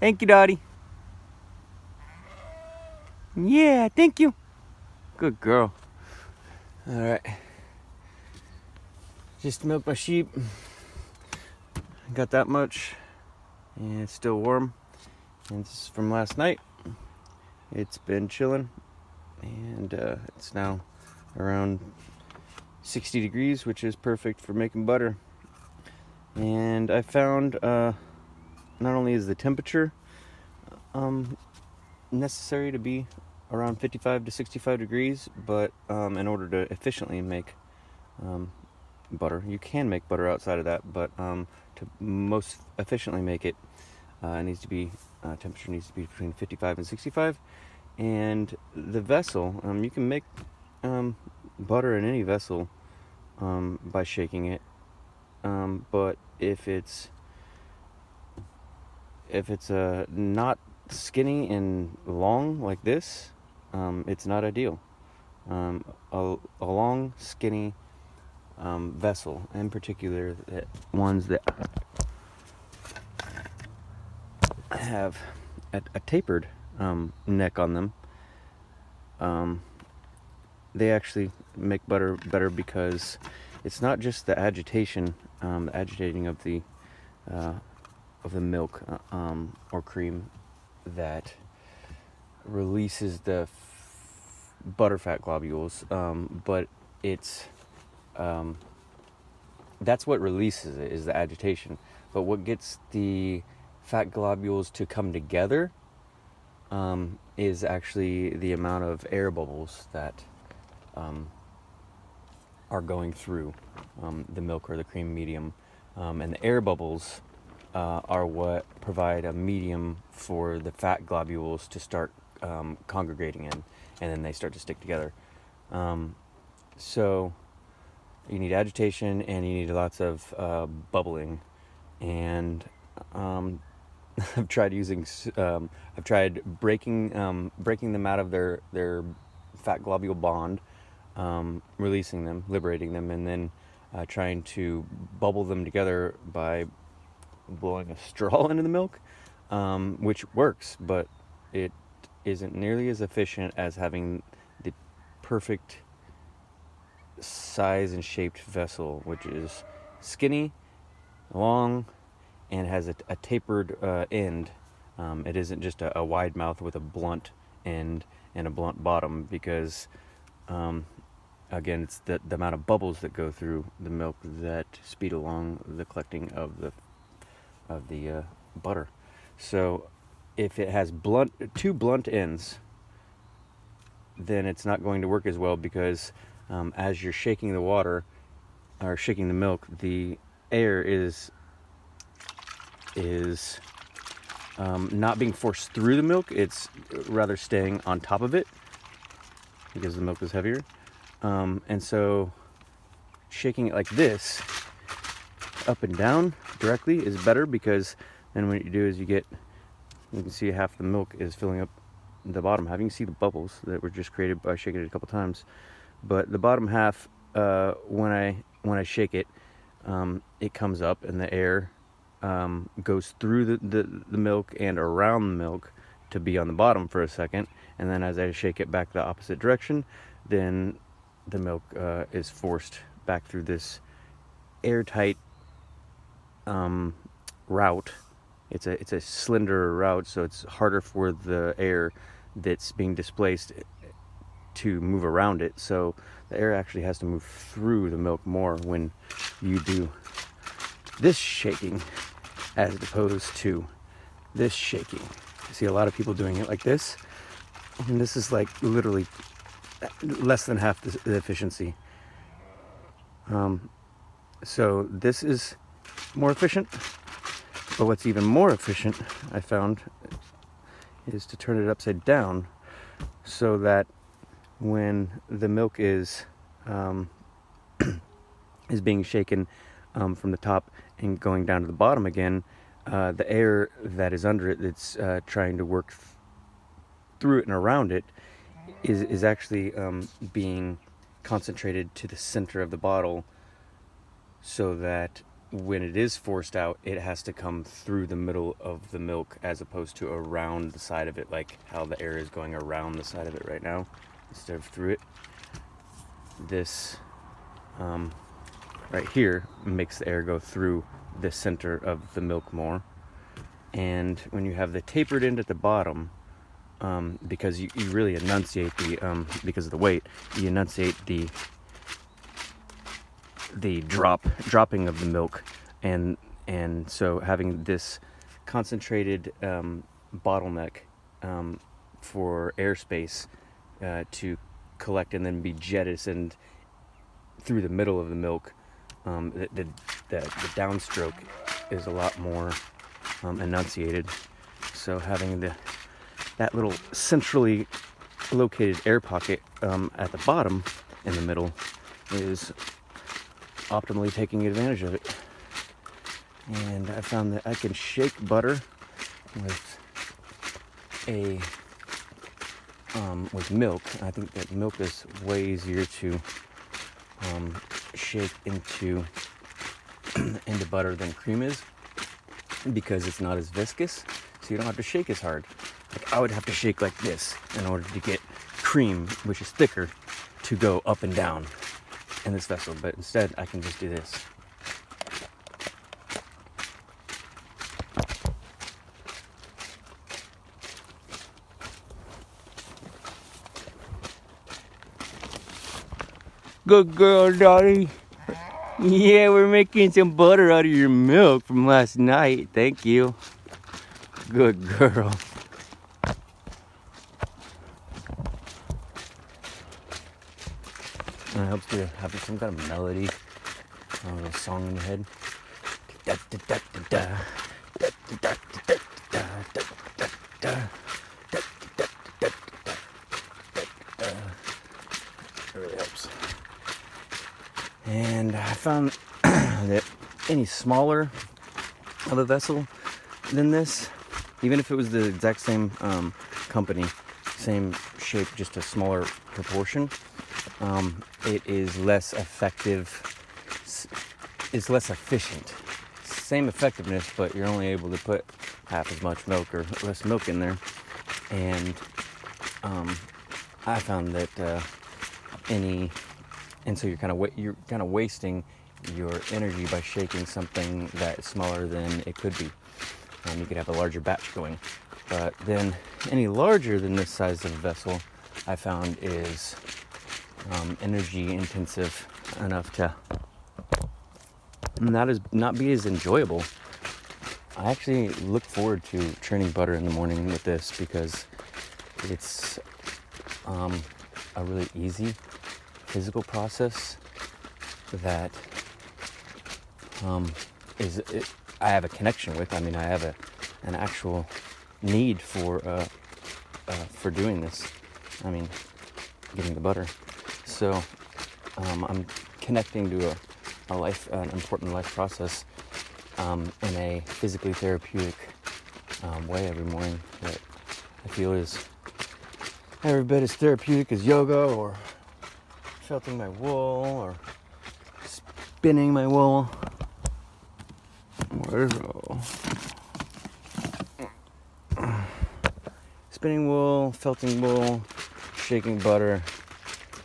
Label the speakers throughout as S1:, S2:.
S1: Thank you, Dottie. Yeah, thank you. Good girl. All right. Just milked my sheep. Got that much. And it's still warm. And this is from last night. It's been chilling. And it's now around 60 degrees, which is perfect for making butter. And I found not only is the temperature necessary to be around 55 to 65 degrees, but in order to efficiently make butter, you can make butter outside of that, but to most efficiently make it, it needs to be temperature needs to be between 55 and 65. And the vessel, you can make butter in any vessel by shaking it, but if it's not skinny and long like this, it's not ideal. A long, skinny vessel, in particular, ones that have a tapered neck on them, they actually make butter better because it's not just the agitation, the agitating of the milk or cream that releases the butterfat globules, but it's that's what releases it, is the agitation. But what gets the fat globules to come together is actually the amount of air bubbles that are going through the milk or the cream medium. And the air bubbles are what provide a medium for the fat globules to start congregating in, and then they start to stick together. So you need agitation and you need lots of bubbling. And I've tried breaking them out of their fat globule bond, releasing them, liberating them, and then trying to bubble them together by blowing a straw into the milk, which works, but it isn't nearly as efficient as having the perfect size and shaped vessel, which is skinny, long, and has a tapered end. It isn't just a wide mouth with a blunt end and a blunt bottom, because again, it's the amount of bubbles that go through the milk that speed along the collecting of the butter. So if it has two blunt ends, then it's not going to work as well, because as you're shaking the water or shaking the milk, the air is not being forced through the milk. It's rather staying on top of it because the milk is heavier. And so shaking it like this, up and down directly, is better, because then what you do is you can see half the milk is filling up the bottom half. You can see the bubbles that were just created by shaking it a couple times. But the bottom half, when I shake it, it comes up, and the air goes through the milk and around the milk to be on the bottom for a second. And then as I shake it back the opposite direction, then the milk is forced back through this airtight route. It's a slender route, so it's harder for the air that's being displaced to move around it. So the air actually has to move through the milk more when you do this shaking, as opposed to this shaking. I see a lot of people doing it like this, and this is like literally less than half the efficiency. So this is more efficient, but what's even more efficient, I found, is to turn it upside down, so that when the milk is being shaken from the top and going down to the bottom again, the air that is under it, that's trying to work through it and around it, is actually being concentrated to the center of the bottle, so that when it is forced out, it has to come through the middle of the milk as opposed to around the side of it, like how the air is going around the side of it right now instead of through it. This right here makes the air go through the center of the milk more. And when you have the tapered end at the bottom, because you really enunciate the because of the weight, you enunciate the dropping of the milk, and so having this concentrated bottleneck for airspace to collect and then be jettisoned through the middle of the milk, the downstroke is a lot more enunciated. So having that little centrally located air pocket at the bottom in the middle is optimally taking advantage of it. And I found that I can shake butter with milk. I think that milk is way easier to shake into butter than cream is, because it's not as viscous, so you don't have to shake as hard. Like I would have to shake like this in order to get cream, which is thicker, to go up and down in this vessel, but instead I can just do this. Good girl, Dottie. Yeah, we're making some butter out of your milk from last night. Thank you. Good girl. And it helps to have some kind of melody, a little song in your head. It really helps. And I found that any smaller of a vessel than this, even if it was the exact same company, same shape, just a smaller proportion, it is less effective, it's less efficient. Same effectiveness, but you're only able to put half as much milk or less milk in there. And I found that so you're kind of wasting your energy by shaking something that is smaller than it could be. You could have a larger batch going. But then any larger than this size of a vessel, I found is energy intensive enough to not be as enjoyable. I actually look forward to churning butter in the morning with this, because it's a really easy physical process that I have a connection with. I mean, I have an actual need for doing this. I mean, getting the butter. So I'm connecting to an important life process in a physically therapeutic way every morning that I feel is every bit as therapeutic as yoga or felting my wool or spinning my wool. Spinning wool, felting wool, shaking butter,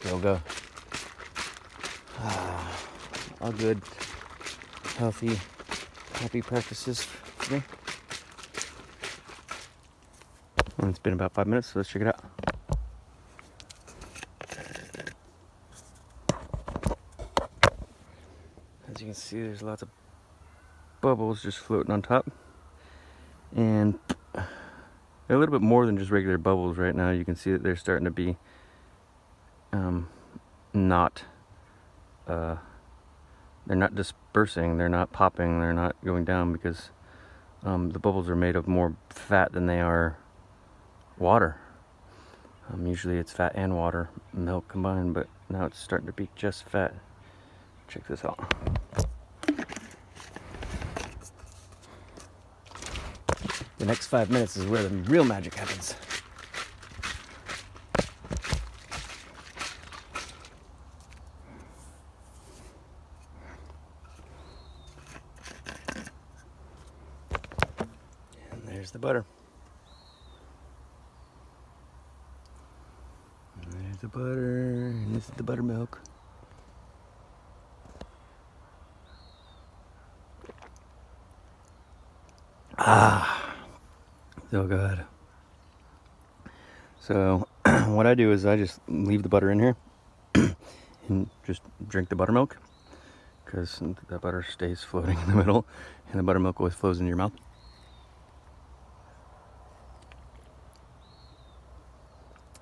S1: yoga. All good, healthy, happy practices for me. Well, it's been about 5 minutes, so let's check it out. As you can see, there's lots of bubbles just floating on top, and they're a little bit more than just regular bubbles right now. You can see that they're starting to be they're not dispersing, they're not popping, they're not going down, because the bubbles are made of more fat than they are water. Usually it's fat and water, milk combined, but now it's starting to be just fat. Check this out. The next 5 minutes is where the real magic happens. There's the butter. There's the butter, and this is the buttermilk. Ah, so good. So what I do is I just leave the butter in here and just drink the buttermilk, because the butter stays floating in the middle and the buttermilk always flows into your mouth.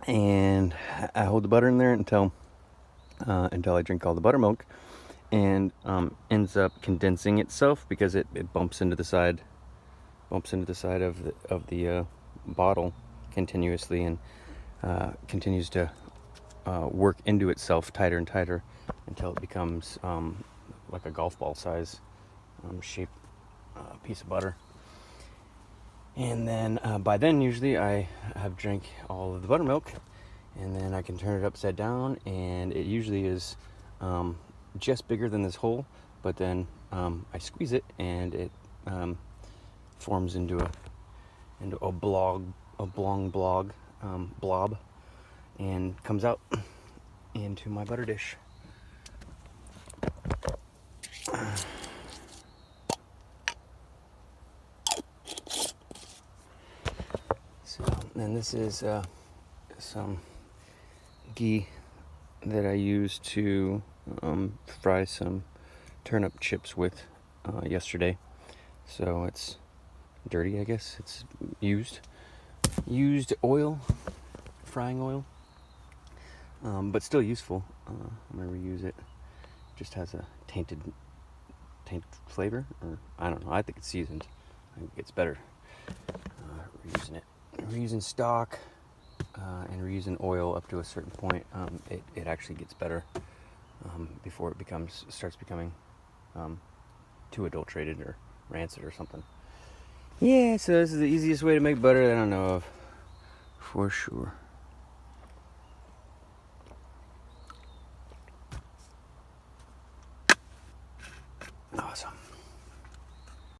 S1: And I hold the butter in there until I drink all the buttermilk, and ends up condensing itself because it bumps into the side of the bottle continuously, and continues to work into itself tighter and tighter until it becomes like a golf ball size shape piece of butter. And then by then usually I have drank all of the buttermilk, and then I can turn it upside down, and it usually is just bigger than this hole, but then I squeeze it and it forms into a blob, and comes out into my butter dish. So, and this is some ghee that I used to fry some turnip chips with yesterday. So it's dirty, I guess. It's used oil, frying oil, but still useful. I'm gonna reuse it. Just has a tainted flavor, or I don't know. I think it's seasoned. I think it's better reusing it. Reusing stock and reusing oil up to a certain point, it actually gets better before it starts becoming too adulterated or rancid or something. Yeah, so this is the easiest way to make butter that I know of, for sure.